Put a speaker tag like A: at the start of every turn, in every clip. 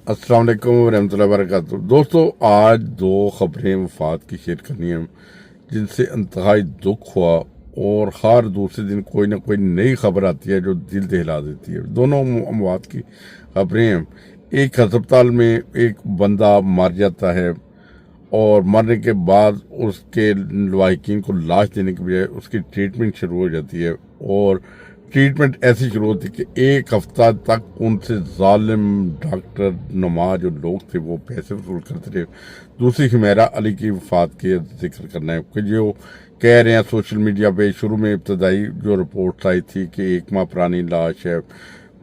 A: अस्सलाम वालेकुम रहमतुल्लाहि व बरकातुहू। दोस्तों, आज दो खबरें वफात की शेयर करनी है जिनसे इंतहाई दुख हुआ और हर दूसरे दिन कोई ना कोई नई खबर आती है जो दिल दहला देती है। दोनों अमवात की खबरें हैं। एक अस्पताल में एक बंदा मर जाता है और मरने के बाद उसके लवाहिकीन को लाश देने के बजाय उसकी ट्रीटमेंट शुरू हो जाती है। और ट्रीटमेंट ऐसी शुरू होती है कि एक हफ्ता तक उनसे जालिम डॉक्टर नुमा जो लोग थे वो पैसे वसूल करते थे। दूसरी हुमैरा अली की वफात के जिक्र करना है कि जो कह रहे हैं सोशल मीडिया पे, शुरू में इब्तदाई जो रिपोर्ट्स आई थी कि 1 माह पुरानी लाश है,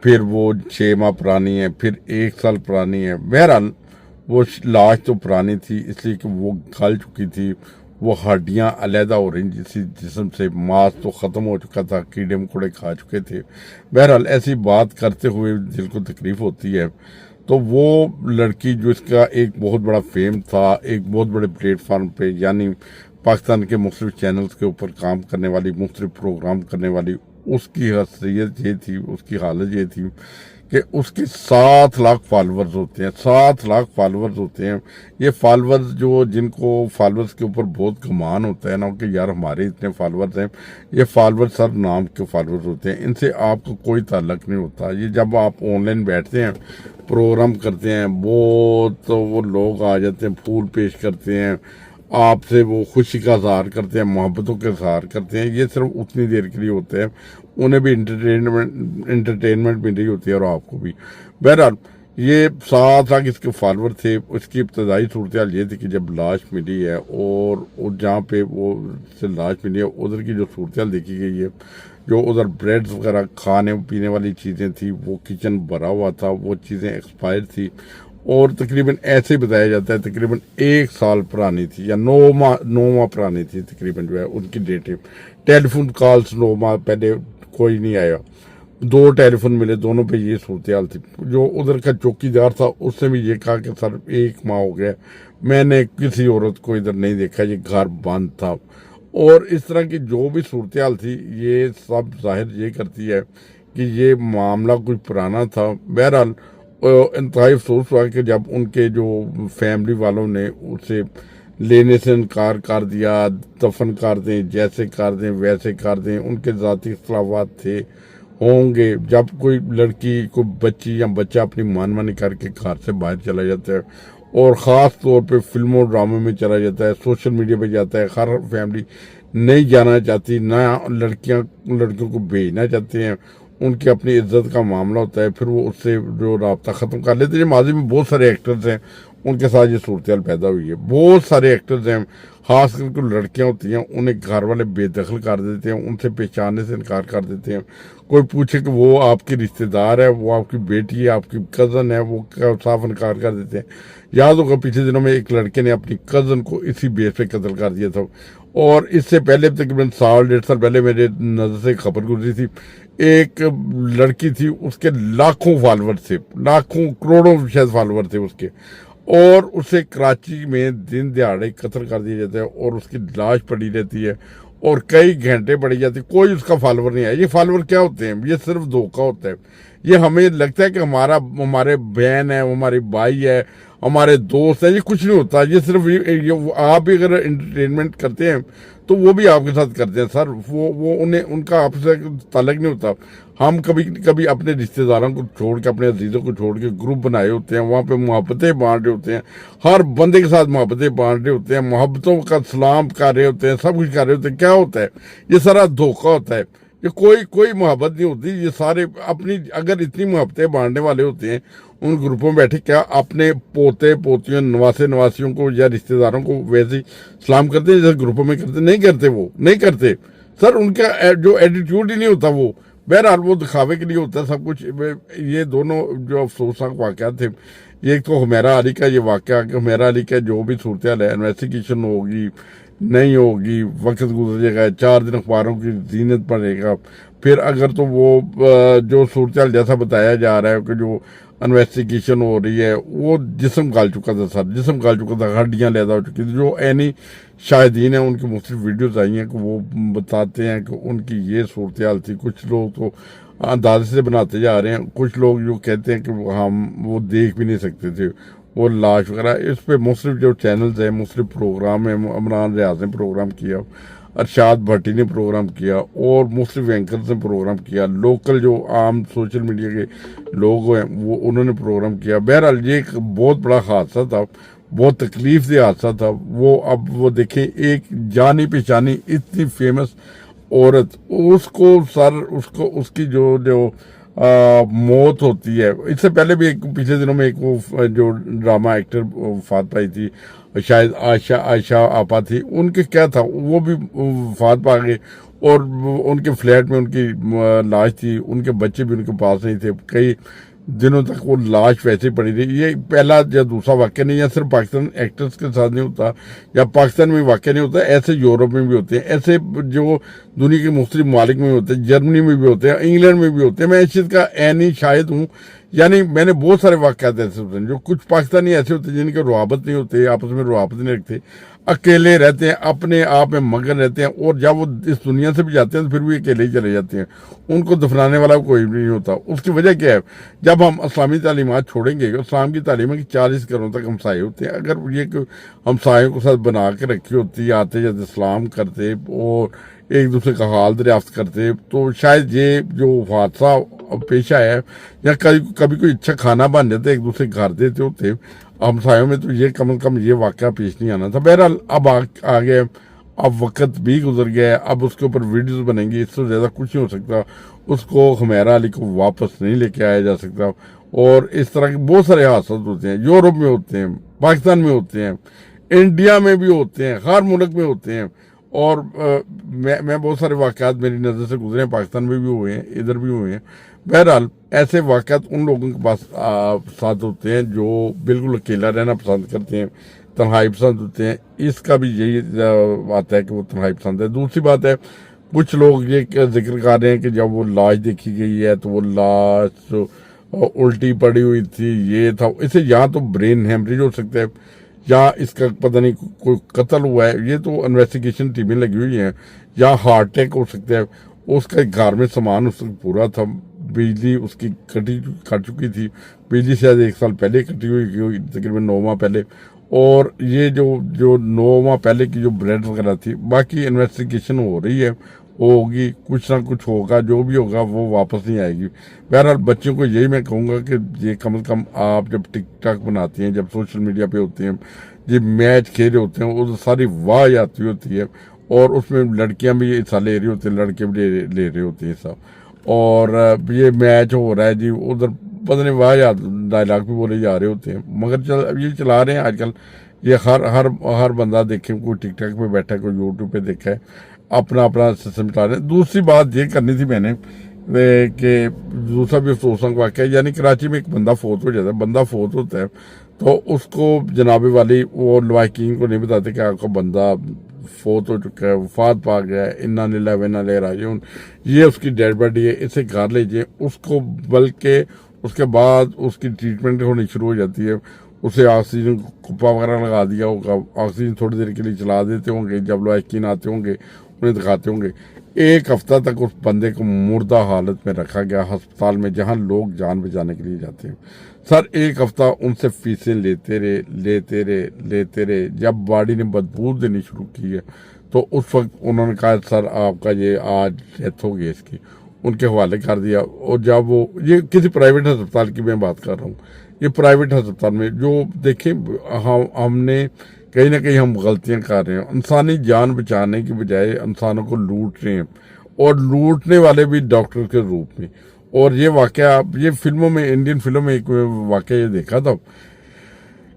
A: फिर वो 6 माह पुरानी है, फिर 1 साल पुरानी है। बहरहाल वो लाश तो पुरानी थी इसलिए कि वो गल चुकी थी, वो हड्डियां अलहदा हो रही जिस जिस्म से, मांस तो ख़त्म हो चुका था, कीड़े मकोड़े खा चुके थे। बहरहाल ऐसी बात करते हुए दिल को तकलीफ होती है। तो वो लड़की जो इसका एक बहुत बड़ा फेम था, एक बहुत बड़े प्लेटफार्म पे यानी पाकिस्तान के मुख्तलिफ चैनल्स के ऊपर काम करने वाली, मुख्तलिफ प्रोग्राम करने वाली, उसकी हैसियत ये थी, उसकी हालत ये थी कि उसके 7 लाख फॉलोअर्स होते हैं। 7 लाख फॉलोअर्स होते हैं। ये फॉलोअर्स जो, जिनको फॉलोअर्स के ऊपर बहुत गुमान होता है ना कि यार हमारे इतने फॉलोअर्स हैं, ये फॉलोअर्स हर नाम के फॉलोअर्स होते हैं। इनसे आपको कोई ताल्लुक नहीं होता। ये जब आप ऑनलाइन बैठते हैं, प्रोग्राम करते हैं, वो लोग आ जाते हैं, फूल पेश करते हैं आपसे, वो खुशी का इजहार करते हैं, मोहब्बतों का इजहार करते हैं। ये सिर्फ उतनी देर के लिए होते हैं, उन्हें भी इंटरटेनमेंट मिल रही होती है और आपको भी। बहरहाल ये 7 लाख इसके फॉलोअर थे। उसकी इब्तदाई सूरत हाल ये थी कि जब लाश मिली है और जहाँ पे वो से लाश मिली है उधर की जो सूरत हाल देखी गई है, जो उधर ब्रेड्स वगैरह खाने पीने वाली चीज़ें थी, वो किचन भरा हुआ था, वो चीज़ें एक्सपायर थी और तकरीबन ऐसे बताया जाता है तकरीबन 1 साल पुरानी थी या 9 माह पुरानी थी तकरीबन, जो है उनकी डेटें। टेलीफोन कॉल्स 9 माह पहले कोई नहीं आया, 2 टेलीफोन मिले, दोनों पे ये सूरत हाल थी। जो उधर का चौकीदार था उसने भी ये कहा कि सर 1 माह हो गया, मैंने किसी औरत को इधर नहीं देखा, ये घर बंद था। और इस तरह की जो भी सूरत हाल थी, ये सब जाहिर ये करती है कि ये मामला कुछ पुराना था। बहरहाल इंतहाई अफसोस हुआ कि जब उनके जो फैमिली वालों ने उसे लेने से इनकार कर दिया, दफन कर दें, जैसे कर दें वैसे कर दें, उनके ज़ाती इख्तलाफात थे होंगे। जब कोई लड़की, कोई बच्ची या बच्चा अपनी मनमानी करके घर से बाहर चला जाता है और ख़ास तौर पे फिल्मों ड्रामों में चला जाता है, सोशल मीडिया पे जाता है, हर फैमिली नहीं जाना चाहती, ना लड़कियों को भेजना चाहते हैं, उनकी अपनी इज्जत का मामला होता है, फिर वो उससे जो राब्ता ख़त्म कर लेते हैं। माजी में बहुत सारे एक्टर्स हैं उनके साथ ये सूरत हाल पैदा हुई है। बहुत सारे एक्टर्स हैं, खास करके लड़कियां होती हैं, उन्हें घर वाले बेदखल कर देते हैं, उनसे पहचानने से इनकार कर देते हैं। कोई पूछे कि वो आपकी रिश्तेदार है, वो आपकी बेटी है, आपकी कज़न है, वो साफ इनकार कर देते हैं। याद होगा पिछले दिनों में एक लड़के ने अपनी कज़न को इसी बेस पे कत्ल कर दिया था। और इससे पहले तकरीबन 1.5 साल पहले मेरे नज़र से खबर गुजरी थी, एक लड़की थी, उसके लाखों फॉलोअर थे, लाखों करोड़ों शायद फॉलोअर थे उसके, और उसे कराची में दिन दिहाड़े कत्ल कर दिया जाता है और उसकी लाश पड़ी रहती है और कई घंटे पड़ी जाती है, कोई उसका फॉलोअर नहीं है। ये फॉलोअर क्या होते हैं? ये सिर्फ धोखा होता है। ये हमें लगता है कि हमारे बहन है, हमारे भाई है, हमारे दोस्त है, ये कुछ नहीं होता। ये सिर्फ ये आप भी अगर एंटरटेनमेंट करते हैं तो वो भी आपके साथ करते हैं सर। वो उन्हें, उनका आपसे ताल्लुक नहीं होता। हम कभी कभी अपने रिश्तेदारों को छोड़ के, अपने अजीजों को छोड़ के ग्रुप बनाए होते हैं, वहाँ पे मोहब्बतें बांट रहे होते हैं, हर बंदे के साथ मोहब्बतें बांट रहे होते हैं, मोहब्बतों का सलाम कर रहे होते हैं, सब कुछ कर रहे होते हैं। क्या होता है? ये सारा धोखा होता है। ये कोई मोहब्बत नहीं होती। ये सारे अपनी, अगर इतनी मोहब्बतें बांटने वाले होते हैं उन ग्रुपों में बैठे, क्या अपने पोते पोतियों, नवासे नवासियों को या रिश्तेदारों को वैसे ही सलाम करते हैं जैसे ग्रुपों में करते? नहीं करते, वो नहीं करते सर। उनका जो एटीट्यूड ही नहीं होता वो। बहरहाल वो दिखावे के लिए होता है सब कुछ। ये दोनों जो अफसोसनाक वाक़यात थे, एक तो हुमैरा अली का ये वाक़या, हुमैरा अली का जो भी सूरत हाल है, इन्वेस्टिगेशन होगी नहीं होगी, वक्त गुजरेगा, 4 दिन अखबारों की जीनत पड़ेगा, फिर अगर तो वो जो सूरत हाल जैसा बताया जा रहा है कि जो इन्वेस्टिगेशन हो रही है, वो जिस्म गाल चुका था सर, जिस्म गाल चुका था, हड्डियाँ लैदा हो चुकी थी। जो एनी शाहिदीन हैं उनकी मुख्तलिफ वीडियोज़ आई हैं कि वो बताते हैं कि उनकी ये सूरत हाल थी। कुछ लोग तो अंदाजे से बनाते जा रहे हैं। कुछ लोग जो कहते हैं कि हम वो देख भी नहीं सकते थे वो लाश वगैरह। इस पे मुख्तलिफ जो चैनल्स हैं, मुख्तलिफ प्रोग्राम है, इमरान रियाज ने प्रोग्राम किया, अरशाद भट्टी ने प्रोग्राम किया और मुख्तलिफ एंकर्स ने प्रोग्राम किया, लोकल जो आम सोशल मीडिया के लोग हैं वो उन्होंने प्रोग्राम किया। बहरहाल ये एक बहुत बड़ा हादसा था, बहुत तकलीफ से हादसा था वो। अब वो देखें, एक जानी पहचानी इतनी फेमस औरत, उसको उसकी जो जो मौत होती है। इससे पहले भी एक पिछले दिनों में एक वो जो ड्रामा एक्टर वफात पाई थी, शायद आयशा आयशा आपा थी, उनके क्या था, वो भी वफात पा गए और उनके फ्लैट में उनकी लाश थी, उनके बच्चे भी उनके पास नहीं थे, कई दिनों तक वो लाश वैसे ही पड़ी रही। ये पहला या दूसरा वाक्य नहीं है, सिर्फ पाकिस्तान एक्टर्स के साथ नहीं होता या पाकिस्तान में वाक्य नहीं होता, ऐसे यूरोप में भी होते हैं, ऐसे जो दुनिया के मुख्तलिफ ममालिक में होते हैं, जर्मनी में भी होते हैं, इंग्लैंड में भी होते हैं। मैं इस चीज़ का ऐनी शायद हूँ, यानी मैंने बहुत सारे वाक़यात ऐसे होते हैं जो कुछ पाकिस्तानी ऐसे होते हैं जिनके रुआबत नहीं होते, आपस में रुआबत नहीं रखते, अकेले रहते हैं, अपने आप में मगन रहते हैं, और जब वो इस दुनिया से भी जाते हैं तो फिर भी अकेले ही चले जाते हैं, उनको दफनाने वाला कोई भी नहीं होता। उसकी वजह क्या है, जब हम इस्लामी तालीमात छोड़ेंगे, इस्लाम की तालीम है कि 40 करोड़ तक हमसाए होते हैं, अगर ये हमसायों के साथ बना के रखी होती, आते जाते इस्लाम करते और एक दूसरे का हाल दरियाफ्त करते, तो शायद ये जो हादसा पेश आया है, या कभी कोई अच्छा खाना बन जाता, एक दूसरे घर देते होते हमसायों में, तो ये कम से कम ये वाक़या पेश नहीं आना था। बहरहाल अब आ गया, अब वक्त भी गुजर गया है, अब उसके ऊपर वीडियोस बनेंगी, इससे ज़्यादा कुछ नहीं हो सकता। उसको हुमैरा अली को वापस नहीं लेके आया जा सकता। और इस तरह के बहुत सारे हादसे होते हैं, यूरोप में होते हैं, पाकिस्तान में होते हैं, इंडिया में भी होते हैं, हर मुल्क में होते हैं। और मैं बहुत सारे वाक़यात मेरी नज़र से गुजरे हैं, पाकिस्तान में भी हुए हैं, इधर भी हुए हैं। बहरहाल ऐसे वाक़यात उन लोगों के पास साथ होते हैं जो बिल्कुल अकेला रहना पसंद करते हैं, तन्हाई पसंद होते हैं। इसका भी यही बात है कि वो तन्हाई पसंद है। दूसरी बात है, कुछ लोग ये जिक्र कर रहे हैं कि जब वो लाश देखी गई है तो वो लाश उल्टी पड़ी हुई थी, ये था, इसे यहाँ तो ब्रेन हेमरेज हो सकता है, या इसका पता नहीं कोई कत्ल हुआ है, ये तो इन्वेस्टिगेशन टीमें लगी हुई हैं, या हार्ट अटैक हो सकता है। उसका घर में सामान उसका पूरा था, बिजली उसकी कट चुकी थी, बिजली शायद 1 साल पहले कटी हुई, तकरीबन 9 माह पहले। और ये जो 9 माह पहले की जो ब्लड वगैरह थी, बाकी इन्वेस्टिगेशन हो रही है, होगी, कुछ ना कुछ होगा, जो भी होगा वो वापस नहीं आएगी। बहरहाल बच्चों को यही मैं कहूँगा कि ये कम से कम आप जब टिकटॉक बनाती हैं, जब सोशल मीडिया पे होते हैं, ये मैच खेल रहे होते हैं, वो सारी वाह आती होती है, और उसमें लड़कियां भी हिस्सा ले रही होती हैं, लड़के भी ले रहे होते हैं हिस्सा, और ये मैच हो रहा है जी, उधर पता नहीं वाह याद डायलॉग भी बोले जा रहे होते हैं, मगर ये चला रहे हैं आजकल। ये हर बंदा देखे, कोई टिकटॉक पे बैठा है, कोई यूट्यूब पे देखा है, अपना अपना सिस्टम चला रहे हैं। दूसरी बात ये करनी थी मैंने कि दूसरा भी अफसोसनाक वाक़या, यानी कराची में एक बंदा फोत हो जाता है, बंदा फोत होता है तो उसको जनाबे वाली वो लवाकिन को नहीं बताते कि आपका बंदा फोत हो चुका है, वफात पा गया है, इन्ना लिल्लाहि व इन्ना इलैहि राजिऊन, ये उसकी डेड बॉडी है, इसे घर लीजिए उसको, बल्कि उसके बाद उसकी ट्रीटमेंट होनी शुरू हो जाती है, उसे ऑक्सीजन कुप्पा वगैरह लगा दिया होगा, ऑक्सीजन थोड़ी देर के लिए चला देते होंगे, जब लवाकिन आते होंगे उन्हें दिखाते होंगे। 1 हफ्ता तक उस बंदे को मुर्दा हालत में रखा गया अस्पताल में, जहां लोग जान बचाने के लिए जाते हैं। सर 1 हफ्ता उनसे फीसें लेते रहे। जब बॉडी ने बदबू देनी शुरू की है तो उस वक्त उन्होंने कहा सर आपका ये आज डेथ हो गई इसकी, उनके हवाले कर दिया। और जब वो, ये किसी प्राइवेट अस्पताल की मैं बात कर रहा हूँ, ये प्राइवेट अस्पताल में जो देखें, हमने कहीं ना कहीं हम गलतियां कर रहे हैं, इंसानी जान बचाने की बजाय इंसानों को लूट रहे हैं, और लूटने वाले भी डॉक्टर के रूप में। और ये वाकया, ये फिल्मों में, इंडियन फिल्मों में एक वाकया ये देखा था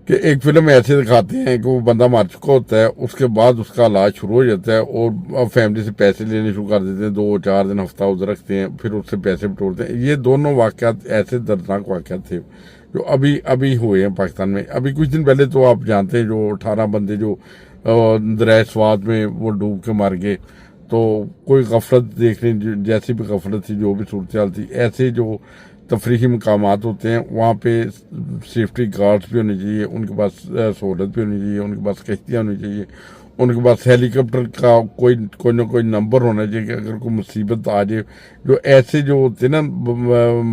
A: कि एक फिल्म में ऐसे दिखाते हैं कि वो बंदा मर चुका होता है, उसके बाद उसका इलाज शुरू हो जाता है, और फैमिली से पैसे लेने शुरू कर देते हैं, 2-4 दिन हफ्ता उधर रखते हैं, फिर उससे पैसे बटोरते हैं। ये दोनों वाकयात ऐसे दर्दनाक वाकयात थे जो अभी हुए हैं पाकिस्तान में। अभी कुछ दिन पहले तो आप जानते हैं, जो 18 बंदे जो दरिया स्वात में वो डूब के मर गए, तो कोई गफलत देखने, जैसी भी गफलत थी, जो भी सूरत थी, ऐसे जो तफरीही मकामात होते हैं वहाँ पे सेफ्टी गार्ड्स भी होने चाहिए, उनके पास सहूलत भी होनी चाहिए, उनके पास कश्तियाँ होनी चाहिए, उनके पास हेलीकॉप्टर का कोई ना कोई नंबर होना चाहिए कि अगर कोई मुसीबत आ जाए। जो ऐसे जो होते हैं ना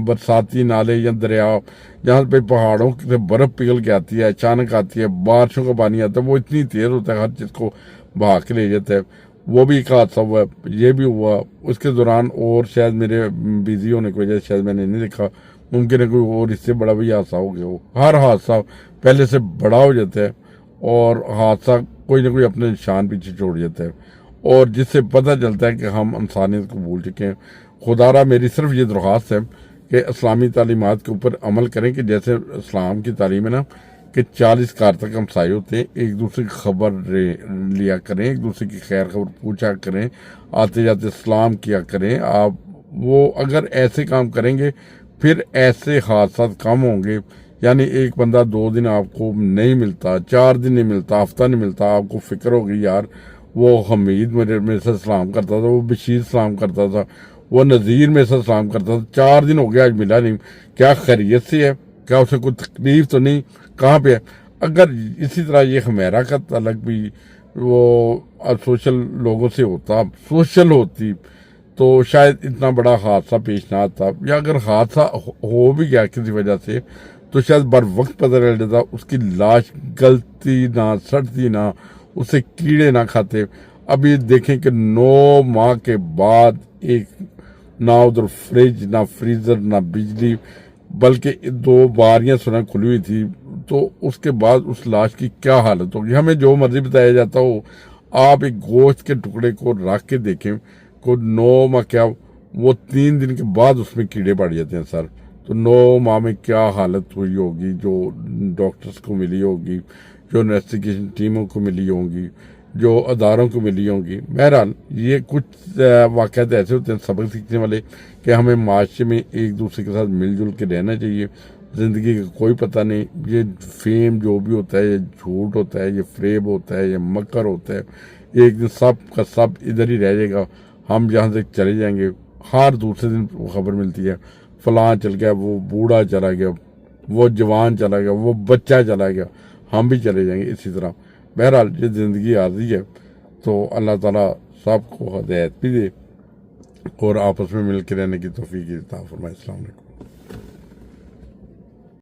A: बरसाती नाले या दरिया जहाँ पे पहाड़ों से बर्फ़ पिघल के आती है, अचानक आती है, बारिशों का पानी आता है, वो इतनी तेज़ होता है हर चीज़ को बहा के ले जाता है। वो भी एक हादसा हुआ है, ये भी हुआ उसके दौरान। और शायद मेरे बिजी होने की वजह से शायद मैंने नहीं देखा, मुमकिन है कोई और इससे बड़ा भी हादसा हो गया हो। हर हादसा पहले से बड़ा हो जाता है और हादसा कोई ना कोई अपने निशान पीछे छोड़ जाता है, और जिससे पता चलता है कि हम इंसानियत को भूल चुके हैं। खुदारा मेरी सिर्फ ये दरख्वास्त है कि इस्लामी तालीमात के ऊपर अमल करें कि जैसे इस्लाम की तालीम है ना कि 40 कार तक हम साए होते हैं, एक दूसरे की खबर लिया करें, एक दूसरे की खैर खबर पूछा करें, आते जाते सलाम किया करें। आप वो अगर ऐसे काम करेंगे फिर ऐसे हादसा कम होंगे। यानी एक बंदा 2 दिन आपको नहीं मिलता, 4 दिन नहीं मिलता, हफ्ता नहीं मिलता, आपको फिक्र होगी यार वो हमीद मेरे से सलाम करता था, वो बशीर सलाम करता था, वो नज़ीर मेरे से सलाम करता था, 4 दिन हो गया आज मिला नहीं, क्या खैरियत से है, क्या उसे कोई तकलीफ तो नहीं, कहाँ पे है। अगर इसी तरह ये हमेरा का तलक भी वो सोशल लोगों से होता, सोशल होती, तो शायद इतना बड़ा हादसा पेश ना आता। या अगर हादसा हो भी गया किसी वजह से तो शायद बर वक्त पता चल जाता, उसकी लाश गलती ना, सड़ती ना, उसे कीड़े ना खाते। अभी देखें कि 9 माह के बाद एक ना उधर फ्रिज ना फ्रीजर ना बिजली, बल्कि 2 बारियां सुना खुली हुई थी, तो उसके बाद उस लाश की क्या हालत होगी। हमें जो मर्जी बताया जाता हो, आप एक गोश्त के टुकड़े को रख के देखें को 9 माह क्या, वो 3 दिन के बाद उसमें कीड़े पड़ जाते हैं सर। तो 9 माह में क्या हालत हुई होगी, जो डॉक्टर्स को मिली होगी, जो इन्वेस्टिगेशन टीमों को मिली होंगी, जो अदारों को मिली होंगी। बहरहाल ये कुछ वाक़यात ऐसे होते हैं सबक सीखने वाले कि हमें माशरे में एक दूसरे के साथ मिलजुल के रहना चाहिए। ज़िंदगी का कोई पता नहीं, ये फेम जो भी होता है, ये झूठ होता है, ये फ्रेब होता है, ये मकर होता है। एक दिन सब का सब इधर ही रह जाएगा, हम यहाँ से चले जाएंगे। हर दूसरे दिन खबर मिलती है फलां चल गया, वो बूढ़ा चला गया, वो जवान चला गया, वो बच्चा चला गया, हम भी चले जाएंगे इसी तरह। बहरहाल ये ज़िंदगी आर्जी है, तो अल्लाह ताला सबको हिदायत भी दे और आपस में मिल के रहने की तौफीक अता फरमाए। अस्सलाम वालेकुम।